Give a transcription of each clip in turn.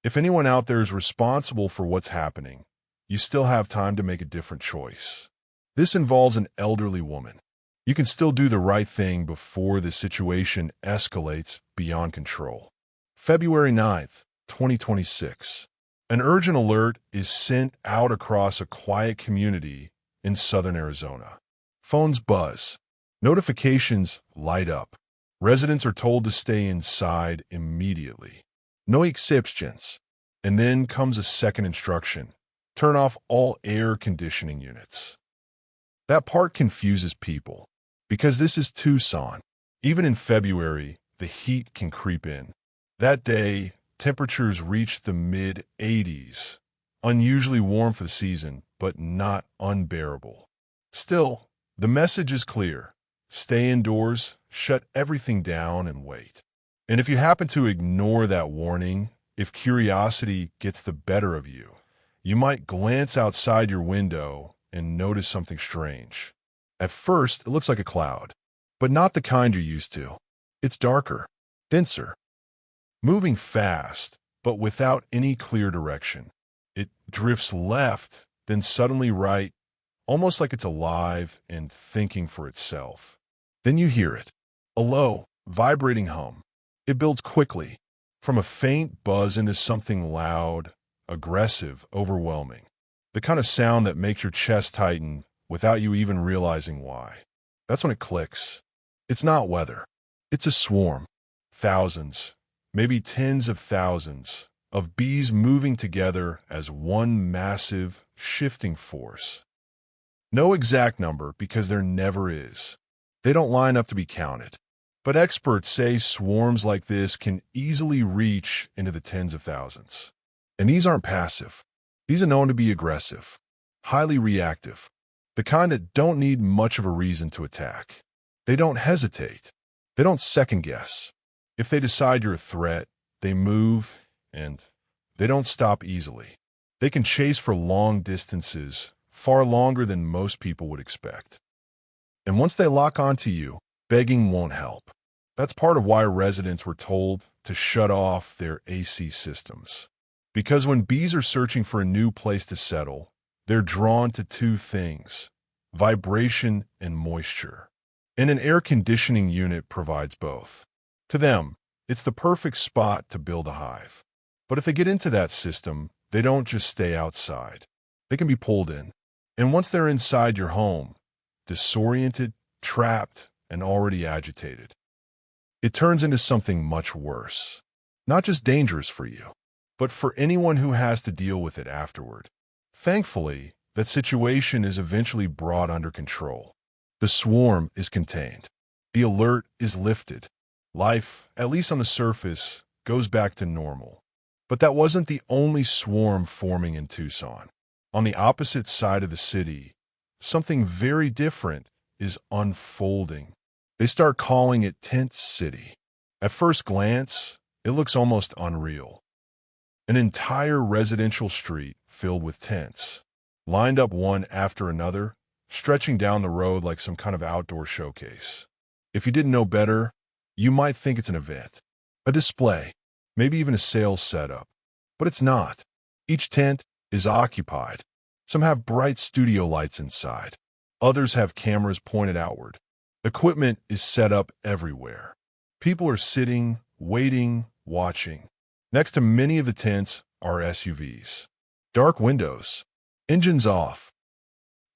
If anyone out there is responsible for what's happening, you still have time to make a different choice. This involves an elderly woman. You can still do the right thing before the situation escalates beyond control. February 9th, 2026. An urgent alert is sent out across a quiet community in southern Arizona. Phones buzz. Notifications light up. Residents are told to stay inside immediately. No exceptions. And then comes a second instruction. Turn off all air conditioning units. That part confuses people, because this is Tucson. Even in February, the heat can creep in. That day, temperatures reached the mid-80s, unusually warm for the season, but not unbearable. Still, the message is clear. Stay indoors, shut everything down, and wait. And if you happen to ignore that warning, if curiosity gets the better of you, you might glance outside your window and notice something strange. At first, it looks like a cloud, but not the kind you're used to. It's darker, denser, moving fast, but without any clear direction. It drifts left, then suddenly right, almost like it's alive and thinking for itself. Then you hear it, a low, vibrating hum. It builds quickly, from a faint buzz into something loud, aggressive, overwhelming. The kind of sound that makes your chest tighten without you even realizing why. That's when it clicks. It's not weather. It's a swarm. Thousands, maybe tens of thousands, of bees moving together as one massive, shifting force. No exact number because there never is. They don't line up to be counted. But experts say swarms like this can easily reach into the tens of thousands. And these aren't passive. These are known to be aggressive, highly reactive, the kind that don't need much of a reason to attack. They don't hesitate. They don't second guess. If they decide you're a threat, they move, and they don't stop easily. They can chase for long distances, far longer than most people would expect. And once they lock onto you, begging won't help. That's part of why residents were told to shut off their AC systems. Because when bees are searching for a new place to settle, they're drawn to two things: vibration and moisture. And an air conditioning unit provides both. To them, it's the perfect spot to build a hive. But if they get into that system, they don't just stay outside. They can be pulled in. And once they're inside your home, disoriented, trapped, and already agitated, it turns into something much worse. Not just dangerous for you, but for anyone who has to deal with it afterward. Thankfully, that situation is eventually brought under control. The swarm is contained. The alert is lifted. Life, at least on the surface, goes back to normal. But that wasn't the only swarm forming in Tucson. On the opposite side of the city, something very different is unfolding. They start calling it Tent City. At first glance, it looks almost unreal. An entire residential street filled with tents, lined up one after another, stretching down the road like some kind of outdoor showcase. If you didn't know better, you might think it's an event, a display, maybe even a sales setup. But it's not. Each tent is occupied. Some have bright studio lights inside. Others have cameras pointed outward. Equipment is set up everywhere. People are sitting, waiting, watching. Next to many of the tents are SUVs. Dark windows. Engines off.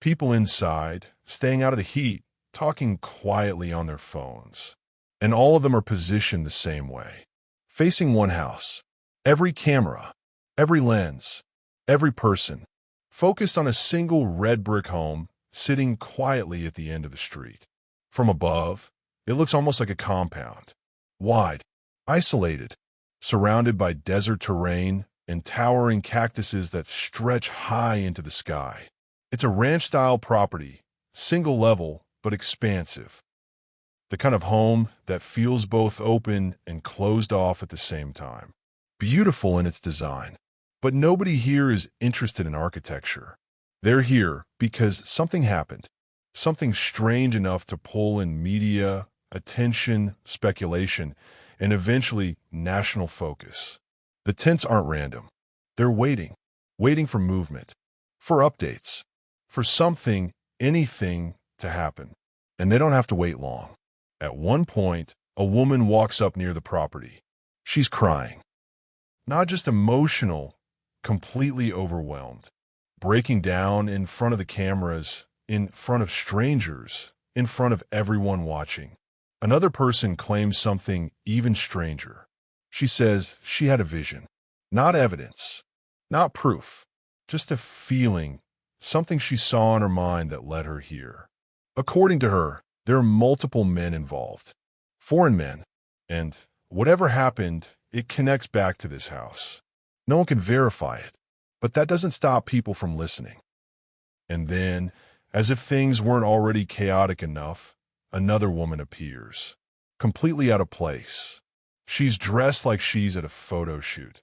People inside, staying out of the heat, talking quietly on their phones. And all of them are positioned the same way. Facing one house. Every camera, every lens, every person, focused on a single red brick home sitting quietly at the end of the street. From above, it looks almost like a compound. Wide, isolated, surrounded by desert terrain and towering cactuses that stretch high into the sky. It's a ranch-style property, single level but expansive. The kind of home that feels both open and closed off at the same time. Beautiful in its design. But nobody here is interested in architecture. They're here because something happened. Something strange enough to pull in media, attention, speculation, and eventually national focus. The tents aren't random. They're waiting for movement, for updates, for something, anything to happen. And they don't have to wait long. At one point, a woman walks up near the property. She's crying. Not just emotional, completely overwhelmed. Breaking down in front of the cameras, in front of strangers, in front of everyone watching. Another person claims something even stranger. She says she had a vision. Not evidence, not proof, just a feeling, something she saw in her mind that led her here. According to her, there are multiple men involved. Foreign men. And whatever happened, it connects back to this house. No one can verify it, but that doesn't stop people from listening. And then, as if things weren't already chaotic enough, another woman appears, completely out of place. She's dressed like she's at a photo shoot.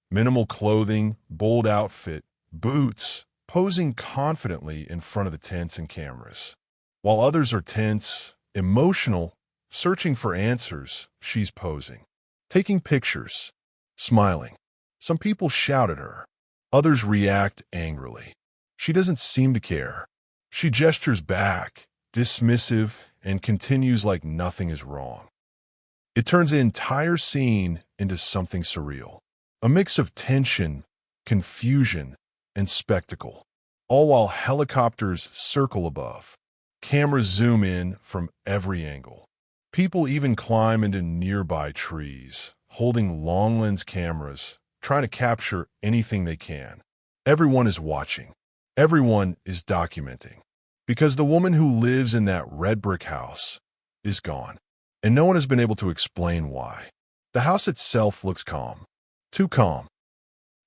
Minimal clothing, bold outfit, boots, posing confidently in front of the tents and cameras. While others are tense, emotional, searching for answers, she's posing, taking pictures, smiling. Some people shout at her. Others react angrily. She doesn't seem to care. She gestures back, dismissive, and continues like nothing is wrong. It turns the entire scene into something surreal. A mix of tension, confusion, and spectacle, all while helicopters circle above. Cameras zoom in from every angle. People even climb into nearby trees, holding long lens cameras, trying to capture anything they can. Everyone is watching. Everyone is documenting. Because the woman who lives in that red brick house is gone. And no one has been able to explain why. The house itself looks calm. Too calm.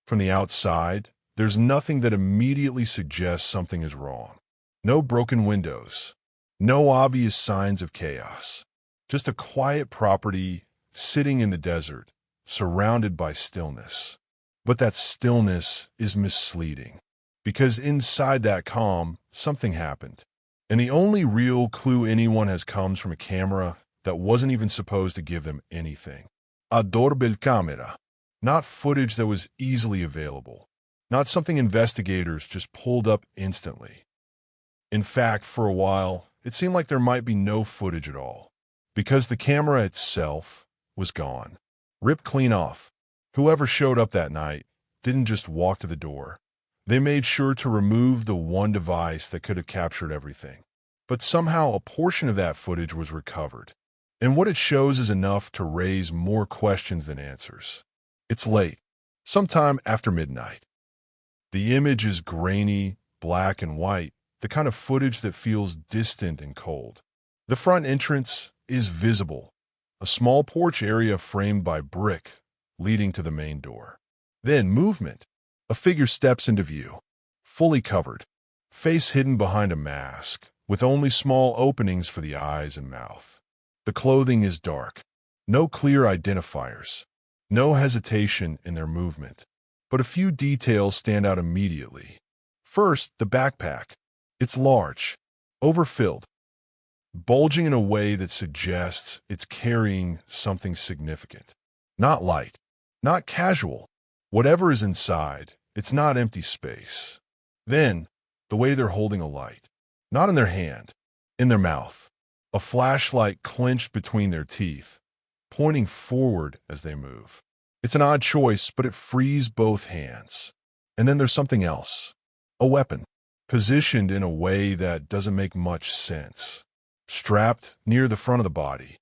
From the outside, there's nothing that immediately suggests something is wrong. No broken windows. No obvious signs of chaos. Just a quiet property sitting in the desert, surrounded by stillness. But that stillness is misleading. Because inside that calm, something happened. And the only real clue anyone has comes from a camera that wasn't even supposed to give them anything. A doorbell camera. Not footage that was easily available. Not something investigators just pulled up instantly. In fact, for a while, it seemed like there might be no footage at all. Because the camera itself was gone. Ripped clean off. Whoever showed up that night didn't just walk to the door. They made sure to remove the one device that could have captured everything. But somehow a portion of that footage was recovered. And what it shows is enough to raise more questions than answers. It's late, sometime after midnight. The image is grainy, black and white, the kind of footage that feels distant and cold. The front entrance is visible, a small porch area framed by brick leading to the main door. Then movement. A figure steps into view, fully covered, face hidden behind a mask, with only small openings for the eyes and mouth. The clothing is dark, no clear identifiers, no hesitation in their movement. But a few details stand out immediately. First, the backpack. It's large, overfilled, bulging in a way that suggests it's carrying something significant. Not light, not casual. Whatever is inside, it's not empty space. Then, the way they're holding a light. Not in their hand, in their mouth. A flashlight clenched between their teeth, pointing forward as they move. It's an odd choice, but it frees both hands. And then there's something else. A weapon, positioned in a way that doesn't make much sense. Strapped near the front of the body.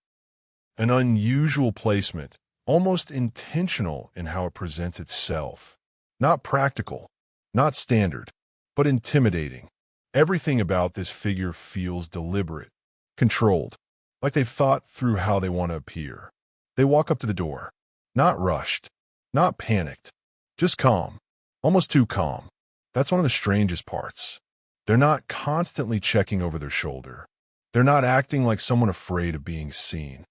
An unusual placement, almost intentional in how it presents itself. Not practical, not standard, but intimidating. Everything about this figure feels deliberate, controlled, like they've thought through how they want to appear. They walk up to the door, not rushed, not panicked, just calm, almost too calm. That's one of the strangest parts. They're not constantly checking over their shoulder. They're not acting like someone afraid of being seen.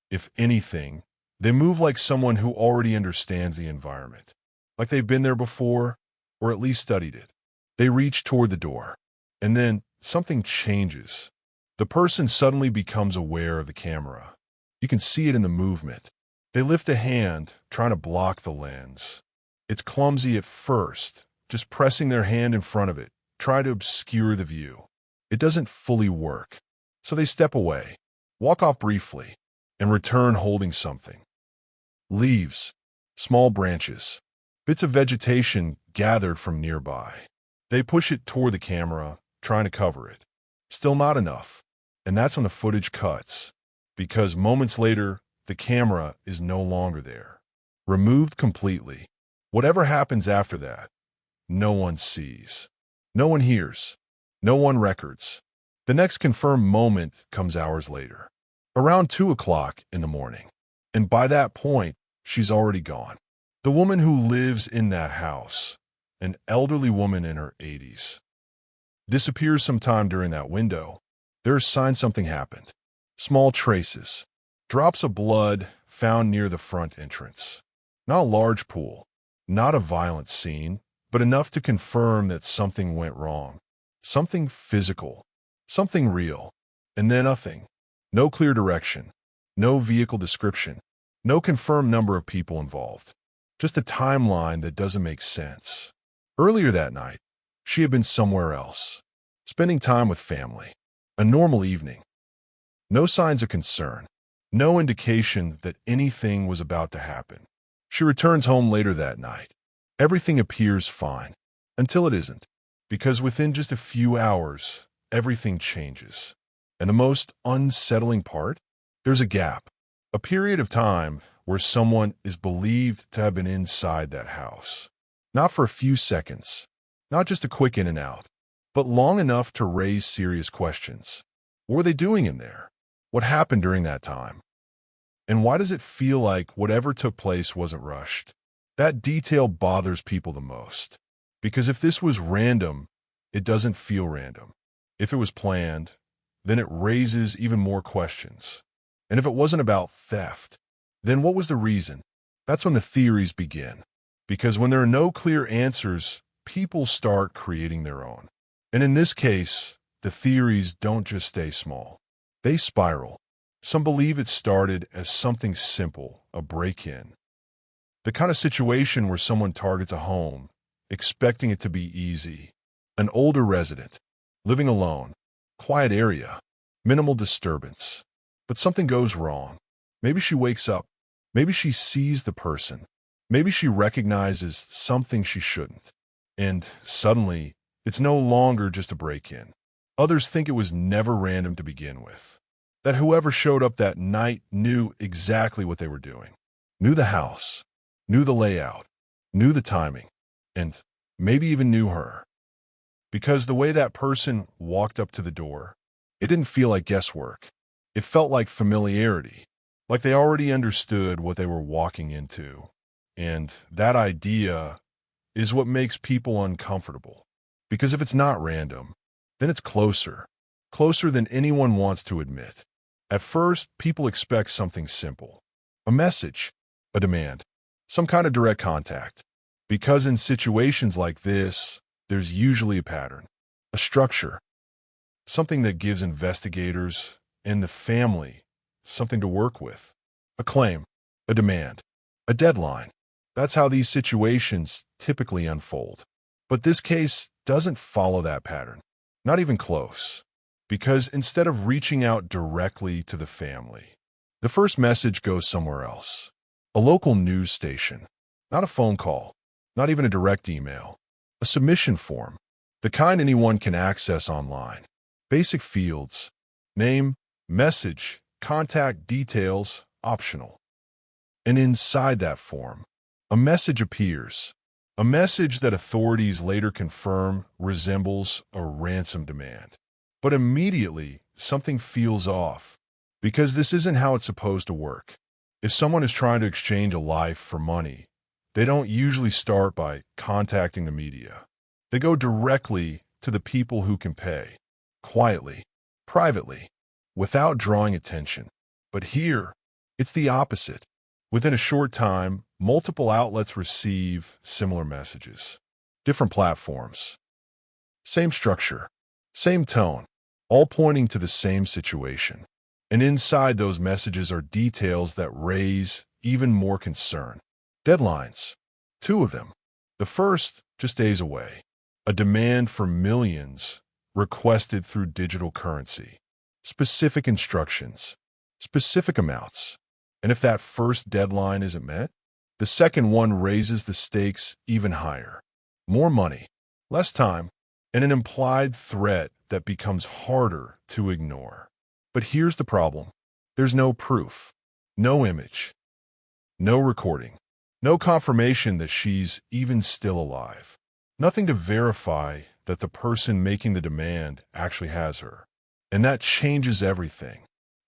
If anything, they move like someone who already understands the environment, like they've been there before, or at least studied it. They reach toward the door, and then something changes. The person suddenly becomes aware of the camera. You can see it in the movement. They lift a hand, trying to block the lens. It's clumsy at first, just pressing their hand in front of it, try to obscure the view. It doesn't fully work. So they step away, walk off briefly, and return holding something. Leaves, small branches, bits of vegetation gathered from nearby. They push it toward the camera, trying to cover it. Still not enough. And that's when the footage cuts, because moments later, the camera is no longer there. Removed completely. Whatever happens after that, no one sees. No one hears. No one records. The next confirmed moment comes hours later, around 2 o'clock in the morning. And by that point, she's already gone. The woman who lives in that house, an elderly woman in her 80s, disappears sometime during that window. There are signs something happened. Small traces. Drops of blood found near the front entrance. Not a large pool. Not a violent scene, but enough to confirm that something went wrong. Something physical. Something real. And then nothing. No clear direction. No vehicle description. No confirmed number of people involved. Just a timeline that doesn't make sense. Earlier that night, she had been somewhere else, spending time with family. A normal evening. No signs of concern. No indication that anything was about to happen. She returns home later that night. Everything appears fine, until it isn't, because within just a few hours, everything changes. And the most unsettling part? There's a gap, a period of time where someone is believed to have been inside that house. Not for a few seconds, not just a quick in and out, but long enough to raise serious questions. What were they doing in there? What happened during that time? And why does it feel like whatever took place wasn't rushed? That detail bothers people the most. Because if this was random, it doesn't feel random. If it was planned, then it raises even more questions. And if it wasn't about theft, then what was the reason? That's when the theories begin. Because when there are no clear answers, people start creating their own. And in this case, the theories don't just stay small. They spiral. Some believe it started as something simple, a break-in. The kind of situation where someone targets a home, expecting it to be easy. An older resident, living alone, quiet area, minimal disturbance. But something goes wrong. Maybe she wakes up. Maybe she sees the person. Maybe she recognizes something she shouldn't. And suddenly, it's no longer just a break-in. Others think it was never random to begin with. That whoever showed up that night knew exactly what they were doing. Knew the house. Knew the layout. Knew the timing. And maybe even knew her. Because the way that person walked up to the door, it didn't feel like guesswork. It felt like familiarity. Like they already understood what they were walking into. And that idea is what makes people uncomfortable. Because if it's not random, then it's closer. Closer than anyone wants to admit. At first, people expect something simple. A message, a demand, some kind of direct contact. Because in situations like this, there's usually a pattern, a structure, something that gives investigators and the family something to work with. A claim, a demand, a deadline. That's how these situations typically unfold. But this case doesn't follow that pattern. Not even close. Because instead of reaching out directly to the family, the first message goes somewhere else. A local news station. Not a phone call. Not even a direct email. A submission form. The kind anyone can access online. Basic fields. Name, message, contact details, optional. And inside that form, a message appears. A message that authorities later confirm resembles a ransom demand. But immediately, something feels off, because this isn't how it's supposed to work. If someone is trying to exchange a life for money, they don't usually start by contacting the media. They go directly to the people who can pay, quietly, privately, without drawing attention. But here, it's the opposite. Within a short time, multiple outlets receive similar messages. Different platforms. Same structure. Same tone, all pointing to the same situation. And inside those messages are details that raise even more concern. Deadlines. Two of them. The first, just days away. A demand for millions requested through digital currency. Specific instructions. Specific amounts. And if that first deadline isn't met, the second one raises the stakes even higher. More money, less time, and an implied threat that becomes harder to ignore. But here's the problem. There's no proof, no image, no recording, no confirmation that she's even still alive. Nothing to verify that the person making the demand actually has her. And that changes everything.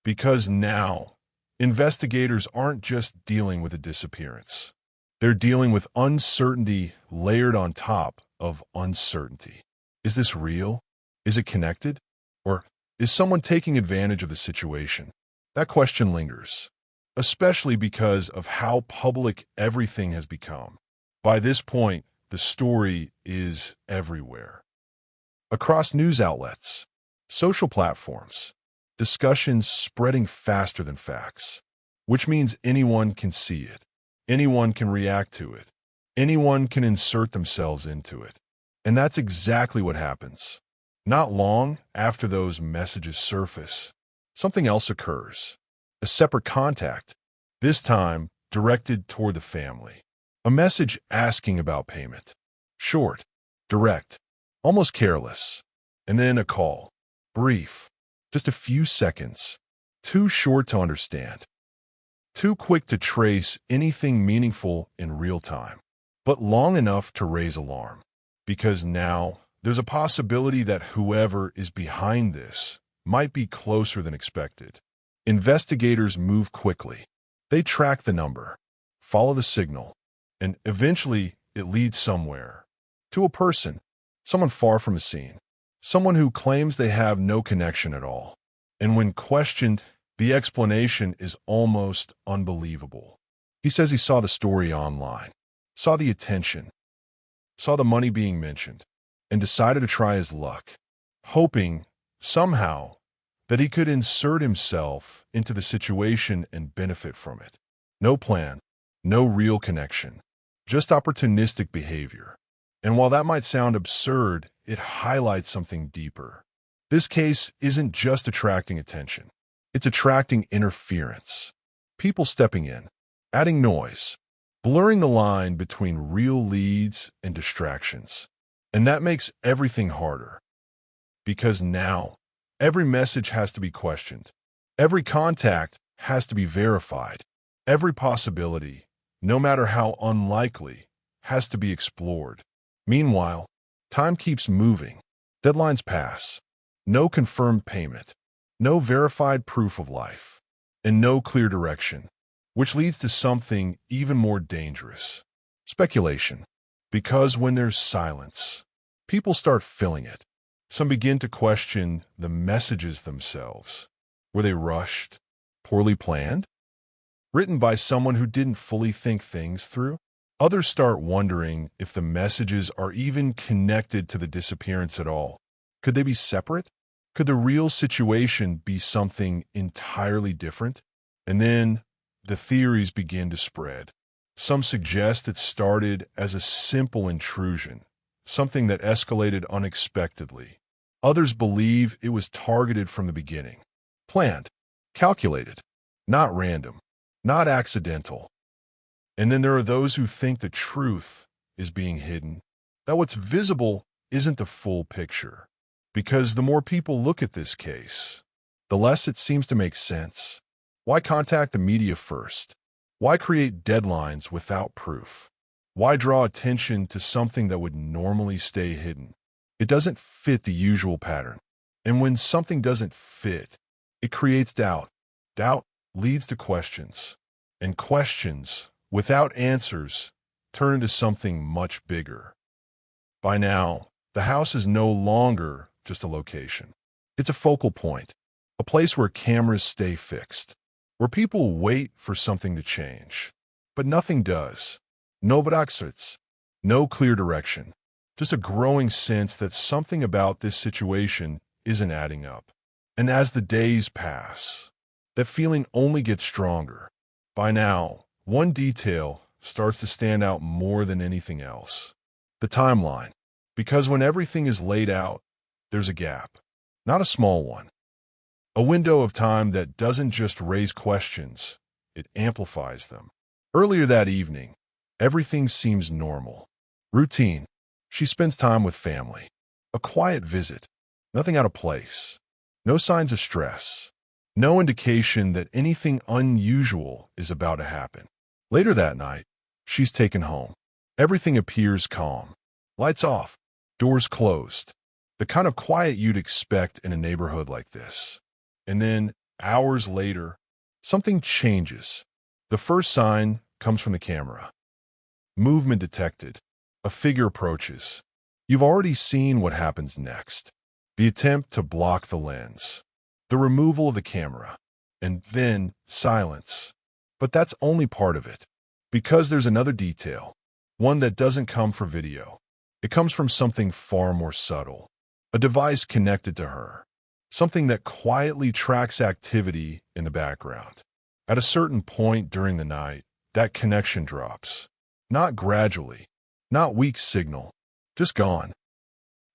Because now, investigators aren't just dealing with a disappearance. They're dealing with uncertainty layered on top of uncertainty. Is this real? Is it connected? Or is someone taking advantage of the situation? That question lingers, especially because of how public everything has become. By this point, the story is everywhere. Across news outlets, social platforms, discussions spreading faster than facts, which means anyone can see it. Anyone can react to it. Anyone can insert themselves into it. And that's exactly what happens. Not long after those messages surface, something else occurs. A separate contact, this time directed toward the family. A message asking about payment. Short, direct, almost careless. And then a call. Brief. Just a few seconds. Too short to understand. Too quick to trace anything meaningful in real time. But long enough to raise alarm. Because now, there's a possibility that whoever is behind this might be closer than expected. Investigators move quickly. They track the number, follow the signal, and eventually it leads somewhere. To a person, someone far from a scene, someone who claims they have no connection at all. And when questioned, the explanation is almost unbelievable. He says he saw the story online, saw the attention, saw the money being mentioned, and decided to try his luck, hoping, somehow, that he could insert himself into the situation and benefit from it. No plan, no real connection, just opportunistic behavior. And while that might sound absurd, it highlights something deeper. This case isn't just attracting attention. It's attracting interference. People stepping in, adding noise, blurring the line between real leads and distractions. And that makes everything harder. Because now, every message has to be questioned. Every contact has to be verified. Every possibility, no matter how unlikely, has to be explored. Meanwhile, time keeps moving. Deadlines pass. No confirmed payment. No verified proof of life. And no clear direction. Which leads to something even more dangerous. Speculation. Because when there's silence, people start filling it. Some begin to question the messages themselves. Were they rushed? Poorly planned? Written by someone who didn't fully think things through? Others start wondering if the messages are even connected to the disappearance at all. Could they be separate? Could the real situation be something entirely different? And then the theories begin to spread. Some suggest it started as a simple intrusion, something that escalated unexpectedly. Others believe it was targeted from the beginning. Planned, calculated, not random, not accidental. And then there are those who think the truth is being hidden, that what's visible isn't the full picture. Because the more people look at this case, the less it seems to make sense. Why contact the media first? Why create deadlines without proof? Why draw attention to something that would normally stay hidden? It doesn't fit the usual pattern. And when something doesn't fit, it creates doubt. Doubt leads to questions. And questions, without answers, turn into something much bigger. By now, the house is no longer just a location. It's a focal point, a place where cameras stay fixed, where people wait for something to change. But nothing does. No exits, no clear direction. Just a growing sense that something about this situation isn't adding up. And as the days pass, that feeling only gets stronger. By now, one detail starts to stand out more than anything else. The timeline. Because when everything is laid out, there's a gap. Not a small one. A window of time that doesn't just raise questions, it amplifies them. Earlier that evening, everything seems normal. Routine. She spends time with family. A quiet visit. Nothing out of place. No signs of stress. No indication that anything unusual is about to happen. Later that night, she's taken home. Everything appears calm. Lights off. Doors closed. The kind of quiet you'd expect in a neighborhood like this. And then, hours later, something changes. The first sign comes from the camera. Movement detected. A figure approaches. You've already seen what happens next. The attempt to block the lens. The removal of the camera. And then, silence. But that's only part of it. Because there's another detail. One that doesn't come from video. It comes from something far more subtle. A device connected to her. Something that quietly tracks activity in the background. At a certain point during the night, that connection drops. Not gradually. Not weak signal. Just gone.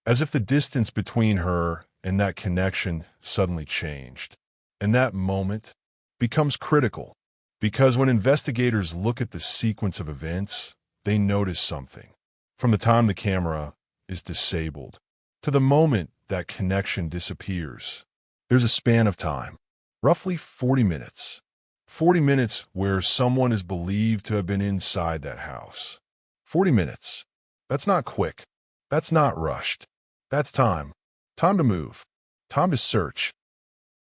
As if the distance between her and that connection suddenly changed. And that moment becomes critical. Because when investigators look at the sequence of events, they notice something. From the time the camera is disabled to the moment that connection disappears, there's a span of time, roughly 40 minutes. 40 minutes where someone is believed to have been inside that house. 40 minutes. That's not quick. That's not rushed. That's time. Time to move. Time to search.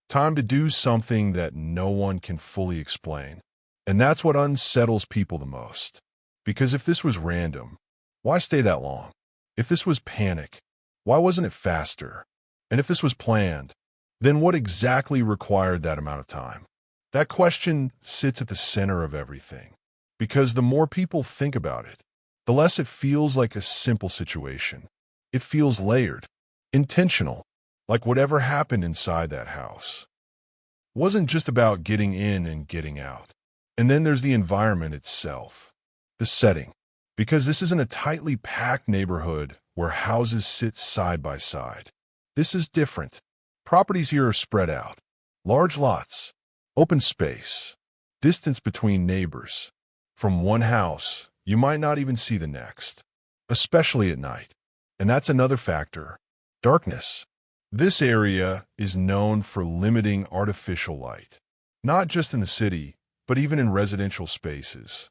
Time to do something that no one can fully explain. And that's what unsettles people the most. Because if this was random, why stay that long? If this was panic, why wasn't it faster? And if this was planned, then what exactly required that amount of time? That question sits at the center of everything. Because the more people think about it, the less it feels like a simple situation. It feels layered, intentional, like whatever happened inside that house wasn't just about getting in and getting out. And then there's the environment itself, the setting. Because this isn't a tightly packed neighborhood where houses sit side by side. This is different. Properties here are spread out. Large lots, open space, distance between neighbors. From one house, you might not even see the next, especially at night. And that's another factor. Darkness. This area is known for limiting artificial light, not just in the city, but even in residential spaces.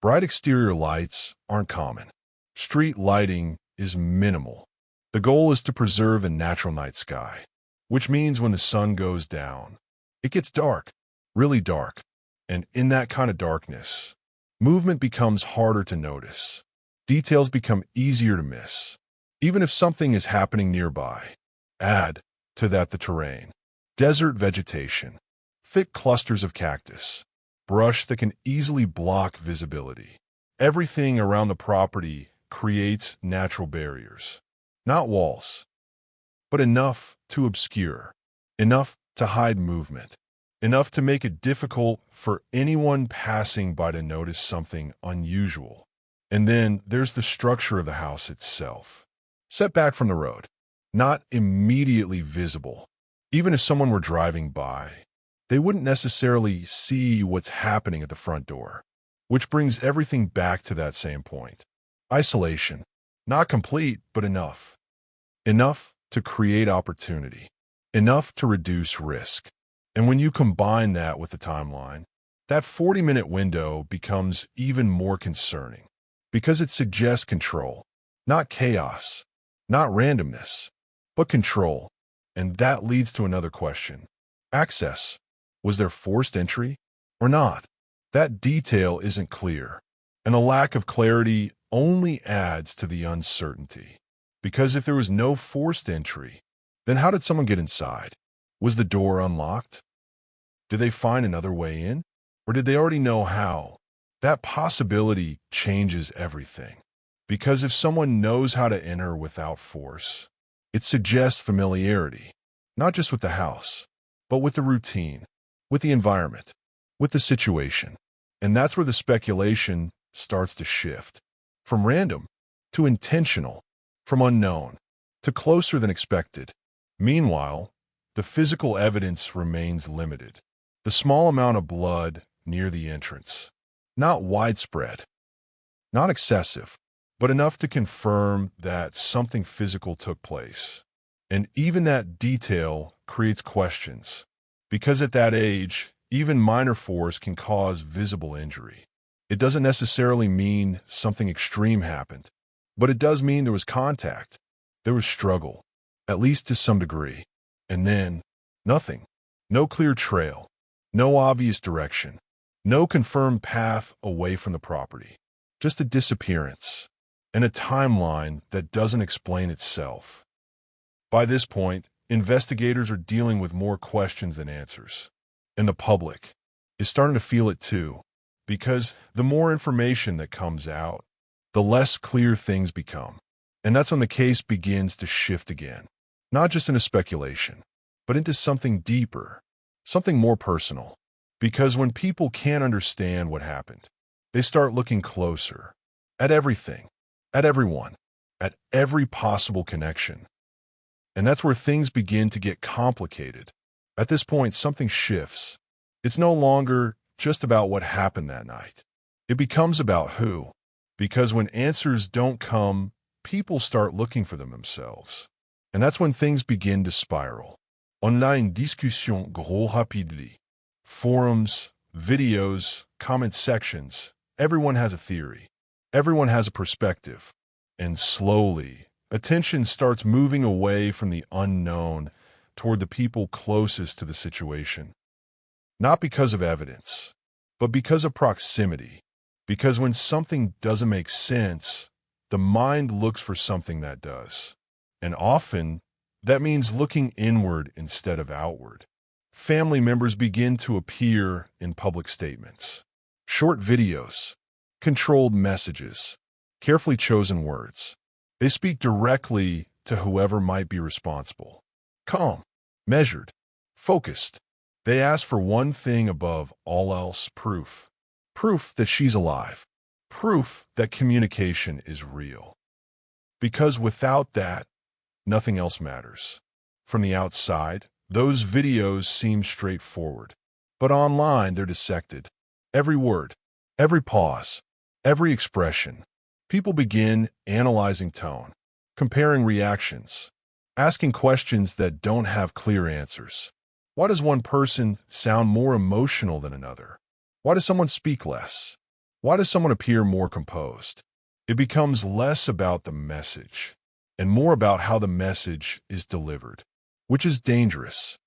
Bright exterior lights aren't common. Street lighting is minimal. The goal is to preserve a natural night sky, which means when the sun goes down, it gets dark, really dark. And in that kind of darkness, movement becomes harder to notice. Details become easier to miss, even if something is happening nearby. Add to that the terrain. Desert vegetation, thick clusters of cactus, brush that can easily block visibility. Everything around the property creates natural barriers. Not walls, but enough to obscure, enough to hide movement, enough to make it difficult for anyone passing by to notice something unusual. And then there's the structure of the house itself. Set back from the road, not immediately visible. Even if someone were driving by, they wouldn't necessarily see what's happening at the front door, which brings everything back to that same point. Isolation. Not complete, but enough. Enough to create opportunity. Enough to reduce risk. And when you combine that with the timeline, that 40-minute window becomes even more concerning because it suggests control, not chaos, not randomness, but control. And that leads to another question. Access. Was there forced entry or not? That detail isn't clear, and the lack of clarity only adds to the uncertainty. Because if there was no forced entry, then how did someone get inside? Was the door unlocked? Did they find another way in? Or did they already know how? That possibility changes everything. Because if someone knows how to enter without force, it suggests familiarity, not just with the house, but with the routine, with the environment, with the situation. And that's where the speculation starts to shift. From random to intentional, from unknown to closer than expected. Meanwhile, the physical evidence remains limited. The small amount of blood near the entrance. Not widespread, not excessive, but enough to confirm that something physical took place. And even that detail creates questions, because at that age, even minor force can cause visible injury. It doesn't necessarily mean something extreme happened, but it does mean there was contact, there was struggle, at least to some degree. And then, nothing. No clear trail, no obvious direction, no confirmed path away from the property. Just a disappearance, and a timeline that doesn't explain itself. By this point, investigators are dealing with more questions than answers. And the public is starting to feel it too, because the more information that comes out, the less clear things become. And that's when the case begins to shift again, not just into speculation, but into something deeper, something more personal. Because when people can't understand what happened, they start looking closer at everything, at everyone, at every possible connection. And that's where things begin to get complicated. At this point, something shifts. It's no longer just about what happened that night. It becomes about who. Because when answers don't come, people start looking for them themselves. And that's when things begin to spiral. Online discussion gros rapidement. Forums, videos, comment sections. Everyone has a theory. Everyone has a perspective. And slowly, attention starts moving away from the unknown toward the people closest to the situation. Not because of evidence, but because of proximity. Because when something doesn't make sense, the mind looks for something that does. And often, that means looking inward instead of outward. Family members begin to appear in public statements. Short videos, controlled messages, carefully chosen words. They speak directly to whoever might be responsible. Calm, measured, focused. They ask for one thing above all else: proof. Proof that she's alive. Proof that communication is real. Because without that, nothing else matters. From the outside, those videos seem straightforward. But online, they're dissected. Every word, every pause, every expression. People begin analyzing tone, comparing reactions, asking questions that don't have clear answers. Why does one person sound more emotional than another? Why does someone speak less? Why does someone appear more composed? It becomes less about the message and more about how the message is delivered, which is dangerous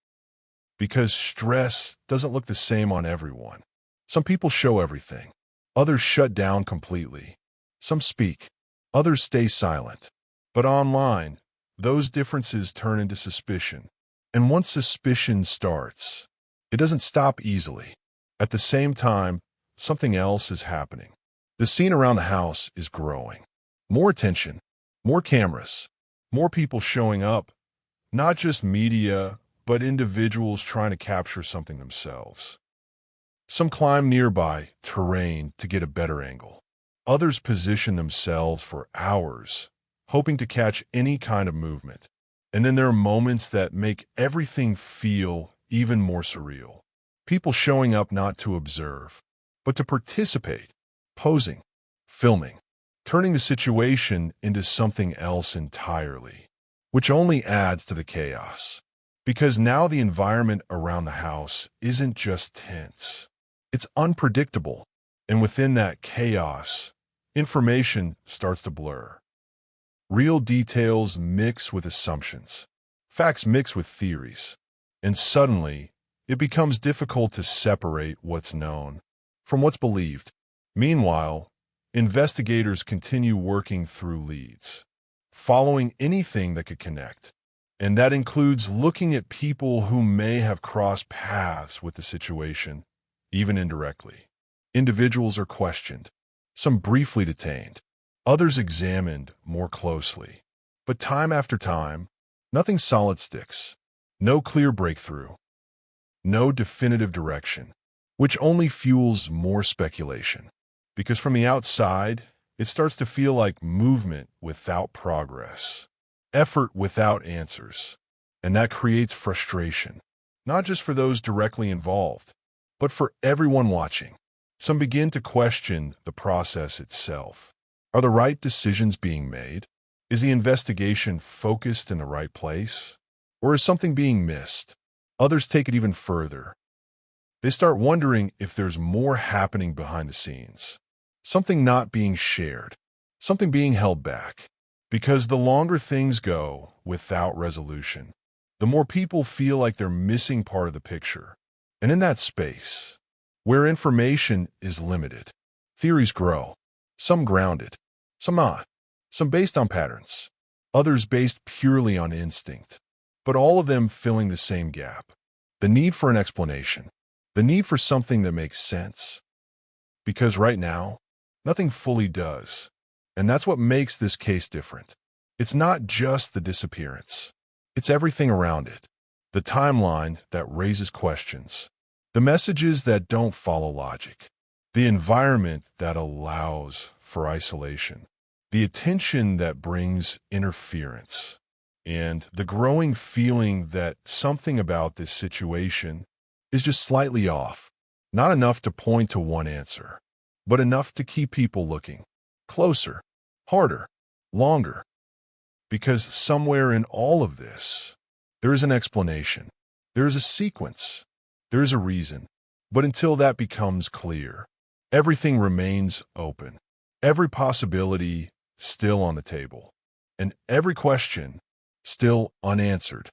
because stress doesn't look the same on everyone. Some people show everything. Others shut down completely. Some speak. Others stay silent. But online, those differences turn into suspicion. And once suspicion starts, it doesn't stop easily. At the same time, something else is happening. The scene around the house is growing. More attention, more cameras, more people showing up. Not just media, but individuals trying to capture something themselves. Some climb nearby terrain to get a better angle. Others position themselves for hours, hoping to catch any kind of movement. And then there are moments that make everything feel even more surreal. People showing up not to observe, but to participate, posing, filming, turning the situation into something else entirely, which only adds to the chaos. Because now the environment around the house isn't just tense. It's unpredictable. And within that chaos, information starts to blur. Real details mix with assumptions. Facts mix with theories. And suddenly, it becomes difficult to separate what's known from what's believed. Meanwhile, investigators continue working through leads, following anything that could connect. And that includes looking at people who may have crossed paths with the situation, even indirectly. Individuals are questioned, some briefly detained, others examined more closely. But time after time, nothing solid sticks. No clear breakthrough. No definitive direction. which only fuels more speculation. Because from the outside, it starts to feel like movement without progress, effort without answers, and that creates frustration, not just for those directly involved, but for everyone watching. Some begin to question the process itself. Are the right decisions being made? Is the investigation focused in the right place? Or is something being missed? Others take it even further. They start wondering if there's more happening behind the scenes, something not being shared, something being held back. Because the longer things go without resolution, the more people feel like they're missing part of the picture. And in that space, where information is limited, theories grow, some grounded, some not, some based on patterns, others based purely on instinct, but all of them filling the same gap: the need for an explanation, the need for something that makes sense. Because right now, nothing fully does. And that's what makes this case different. It's not just the disappearance. It's everything around it. The timeline that raises questions. The messages that don't follow logic. The environment that allows for isolation. The attention that brings interference. And the growing feeling that something about this situation is just slightly off. Not enough to point to one answer, but enough to keep people looking closer, harder, longer. Because somewhere in all of this, there is an explanation. There is a sequence. There is a reason. But until that becomes clear, everything remains open. Every possibility still on the table. And every question still unanswered.